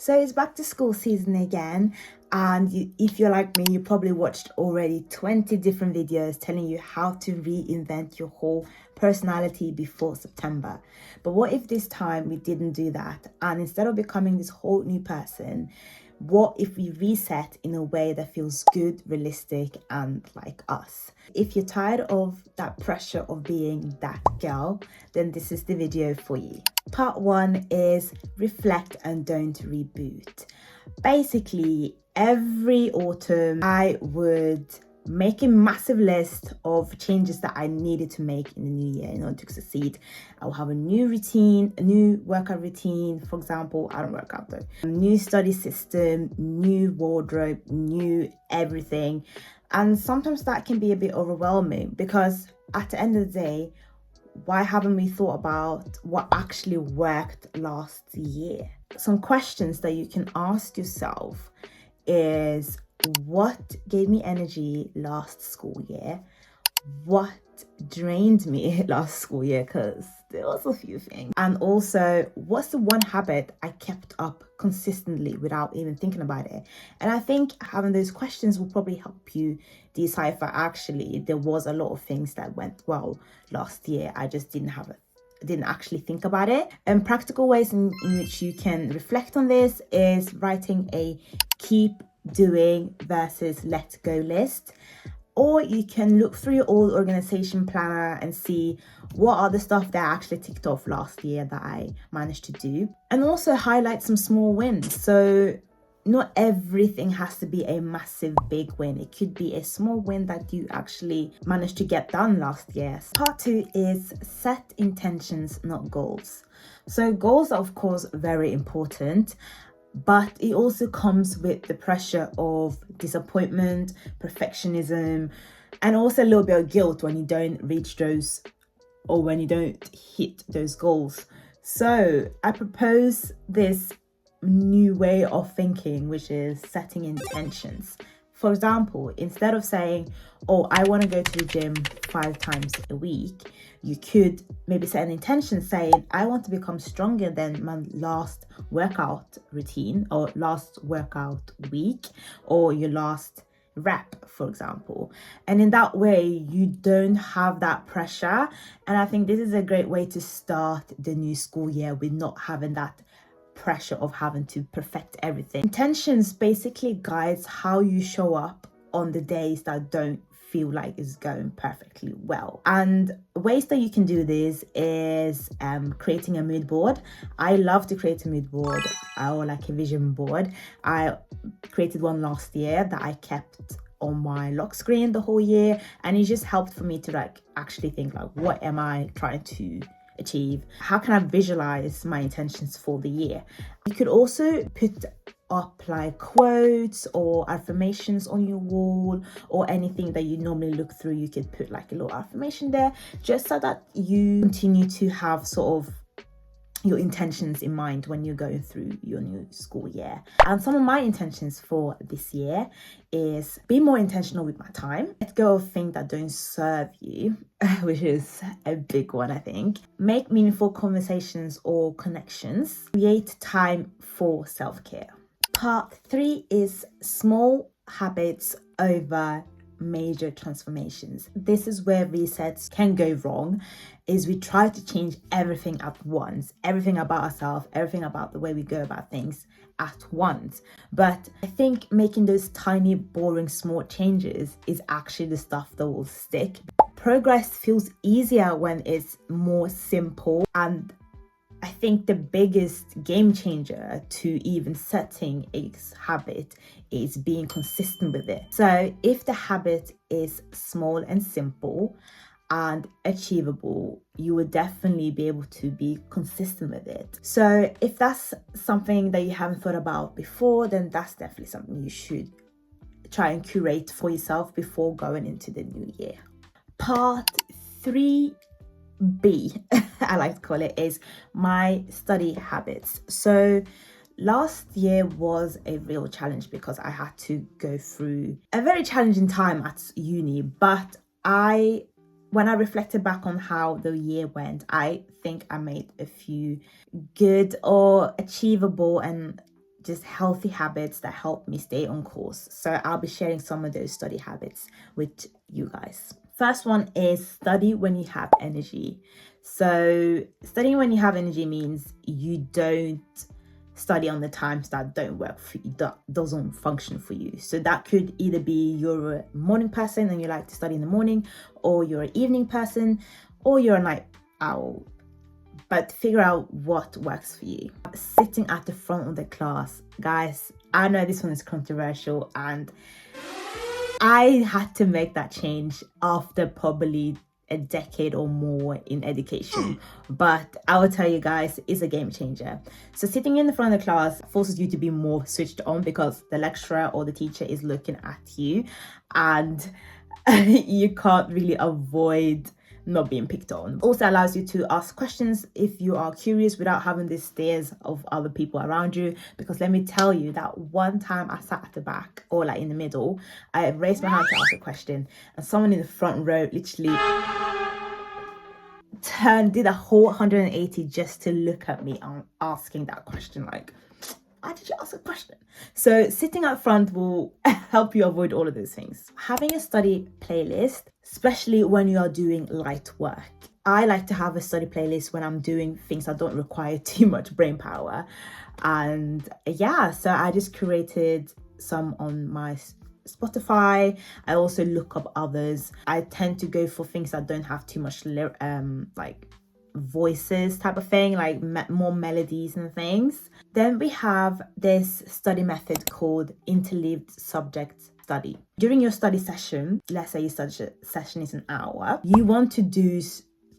So it's back to school season again, and if you're like me, you probably watched already 20 different videos telling you how to reinvent your whole personality before September. But what if this time we didn't do that, and instead of becoming this whole new person, what if we reset in a way that feels good, realistic, and like us? If you're tired of that pressure of being that girl, then this is the video for you. Part 1 is reflect and don't reboot. Basically, every autumn I would make a massive list of changes that I needed to make in the new year in order to succeed. I will have a new routine, a new workout routine. For example, I don't work out though. A new study system, new wardrobe, new everything. And sometimes that can be a bit overwhelming because at the end of the day, why haven't we thought about what actually worked last year? Some questions that you can ask yourself is, what gave me energy last school year? What drained me last school year? Because there was a few things. And also, what's the one habit I kept up consistently without even thinking about it? And I think having those questions will probably help you decipher actually there was a lot of things that went well last year. I just didn't actually think about it. And practical ways in which you can reflect on this is writing a keep doing versus let go list. Or you can look through your old organization planner and see what are the stuff that I actually ticked off last year that I managed to do. And also highlight some small wins. So not everything has to be a massive big win. It could be a small win that you actually managed to get done last year. Part 2 is set intentions, not goals. So goals are of course very important, but it also comes with the pressure of disappointment, perfectionism, and also a little bit of guilt when you don't reach those or when you don't hit those goals. So I propose this new way of thinking, which is setting intentions. For example, instead of saying, oh, I want to go to the gym 5 times a week, you could maybe set an intention saying, I want to become stronger than my last workout routine or last workout week or your last rep, for example. And in that way, you don't have that pressure. And I think this is a great way to start the new school year with not having that pressure of having to perfect everything. Intentions basically guides how you show up on the days that don't feel like it's going perfectly well. And ways that you can do this is creating a mood board. I love to create a mood board or like a vision board. I created one last year that I kept on my lock screen the whole year, and it just helped for me to like actually think like, what am I trying to achieve? How can I visualize my intentions for the year? You could also put up like quotes or affirmations on your wall or anything that you normally look through. You could put like a little affirmation there just so that you continue to have sort of your intentions in mind when you're going through your new school year. And some of my intentions for this year is be more intentional with my time, let go of things that don't serve you, which is a big one, I think. Make meaningful conversations or connections, create time for self-care. Part 3 is small habits over major transformations. This is where resets can go wrong, is we try to change everything at once, everything about ourselves, everything about the way we go about things at once. But I think making those tiny, boring, small changes is actually the stuff that will stick. Progress feels easier when it's more simple, and I think the biggest game changer to even setting a habit is being consistent with it. So if the habit is small and simple and achievable, you would definitely be able to be consistent with it. So if that's something that you haven't thought about before, then that's definitely something you should try and curate for yourself before going into the new year. Part 3B, I like to call it, is my study habits. So last year was a real challenge because I had to go through a very challenging time at uni, but when I reflected back on how the year went, I think I made a few good or achievable and just healthy habits that help me stay on course. So I'll be sharing some of those study habits with you guys. First one is study when you have energy. So studying when you have energy means you don't study on the times that don't work for you, that doesn't function for you. So that could either be you're a morning person and you like to study in the morning, or you're an evening person, or you're a night owl. But figure out what works for you. Sitting at the front of the class, guys, I know this one is controversial, and I had to make that change after probably a decade or more in education, but I will tell you guys, it's a game changer. So sitting in the front of the class forces you to be more switched on because the lecturer or the teacher is looking at you, and you can't really avoid not being picked on. Also allows you to ask questions if you are curious without having the stares of other people around you. Because let me tell you that one time I sat at the back, or like in the middle, I raised my hand to ask a question, and someone in the front row literally did a whole 180 just to look at me asking that question. Like, why did you ask a question? So sitting up front will help you avoid all of those things. Having a study playlist, especially when you are doing light work. I like to have a study playlist when I'm doing things that don't require too much brain power. And yeah, so I just created some on my Spotify. I also look up others. I tend to go for things that don't have too much like voices type of thing, like more melodies and things. Then we have this study method called interleaved subject study. During your study session, let's say your study session is an hour, you want to do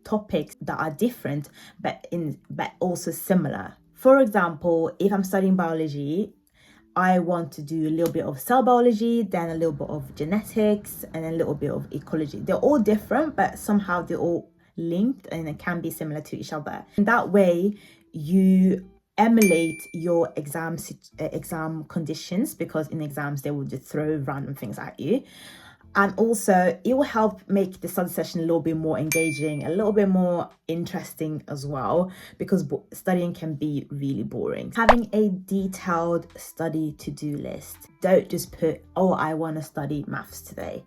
topics that are different but also similar. For example, if I'm studying biology, I want to do a little bit of cell biology, then a little bit of genetics, and a little bit of ecology. They're all different, but somehow they're all linked and it can be similar to each other. And that way you emulate your exam conditions, because in exams they will just throw random things at you. And also it will help make the study session a little bit more engaging, a little bit more interesting as well, because studying can be really boring. Having a detailed study to-do list. Don't just put, oh, I want to study maths today.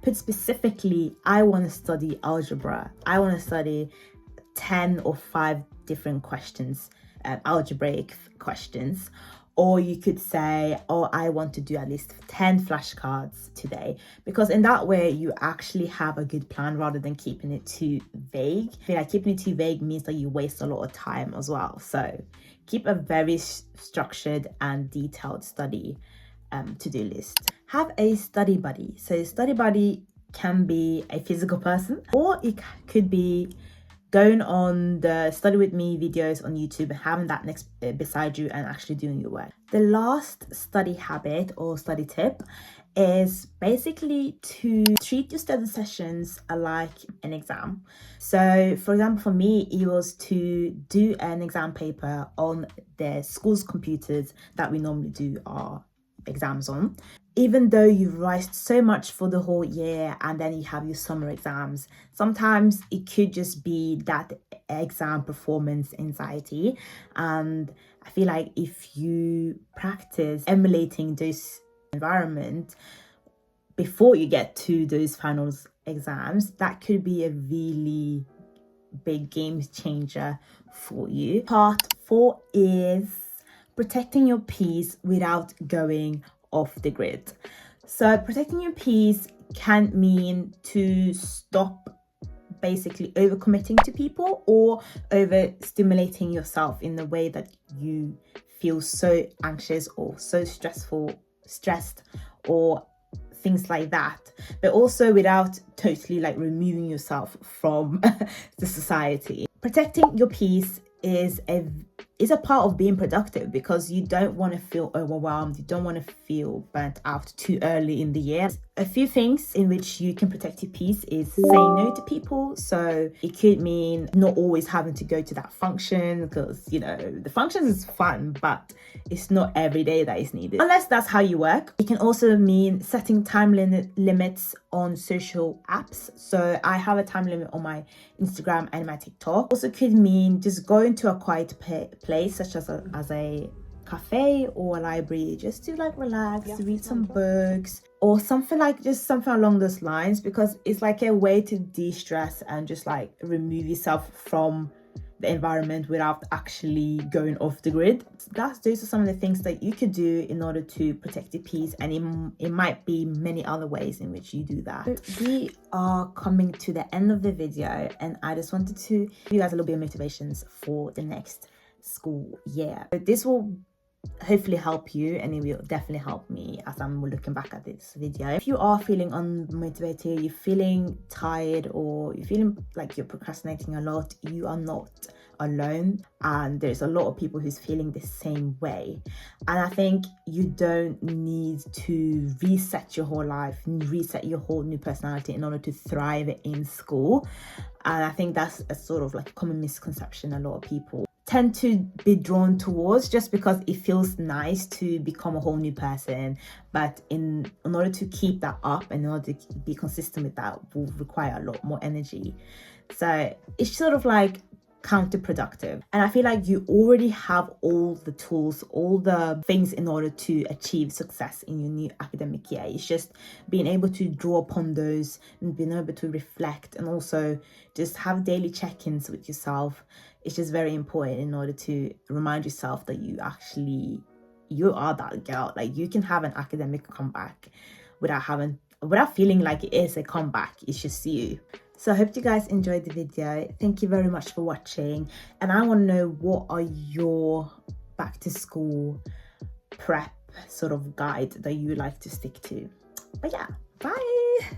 Put specifically, I want to study algebra. I want to study 10 or 5 different questions, algebraic questions. Or you could say, oh, I want to do at least 10 flashcards today. Because in that way, you actually have a good plan rather than keeping it too vague. I feel like keeping it too vague means that you waste a lot of time as well. So keep a very structured and detailed study to-do list. Have a study buddy. So a study buddy can be a physical person, or it could be going on the study with me videos on YouTube and having that next beside you and actually doing your work. The last study habit or study tip is basically to treat your study sessions like an exam. So for example, for me, it was to do an exam paper on the school's computers that we normally do our exams on. Even though you've revised so much for the whole year and then you have your summer exams, sometimes it could just be that exam performance anxiety. And I feel like if you practice emulating those environment before you get to those finals exams, that could be a really big game changer for you. Part 4 is protecting your peace without going off the grid. So protecting your peace can mean to stop basically overcommitting to people or overstimulating yourself in the way that you feel so anxious or so stressed or things like that, but also without totally like removing yourself from the society. Protecting your peace is a part of being productive, because you don't want to feel overwhelmed, you don't want to feel burnt out too early in the year. A few things in which you can protect your peace is saying no to people. So it could mean not always having to go to that function, because you know the function is fun, but it's not every day that is needed, unless that's how you work. It can also mean setting time limits on social apps. So I have a time limit on my Instagram and my TikTok. Also could mean just going to a quiet place, such as a cafe or a library just to like relax, read some books or something, like just something along those lines, because it's like a way to de-stress and just like remove yourself from the environment without actually going off the grid. Those are some of the things that you could do in order to protect your peace, and it might be many other ways in which you do that. So we are coming to the end of the video, and I just wanted to give you guys a little bit of motivations for the next school year. So this will hopefully help you, and it will definitely help me as I'm looking back at this video. If you are feeling unmotivated, you're feeling tired, or you're feeling like you're procrastinating a lot, you are not alone, and there's a lot of people who's feeling the same way. And I think you don't need to reset your whole life, reset your whole new personality in order to thrive in school. And I think that's a sort of like common misconception a lot of people tend to be drawn towards, just because it feels nice to become a whole new person. But in order to keep that up and in order to be consistent with that will require a lot more energy. So it's sort of like counterproductive. And I feel like you already have all the tools, all the things in order to achieve success in your new academic year. It's just being able to draw upon those and being able to reflect, and also just have daily check-ins with yourself. It's just very important in order to remind yourself that you are that girl. Like, you can have an academic comeback without feeling like it is a comeback. It's just you. So I hope you guys enjoyed the video. Thank you very much for watching. And I want to know, what are your back to school prep sort of guide that you like to stick to? But yeah, bye.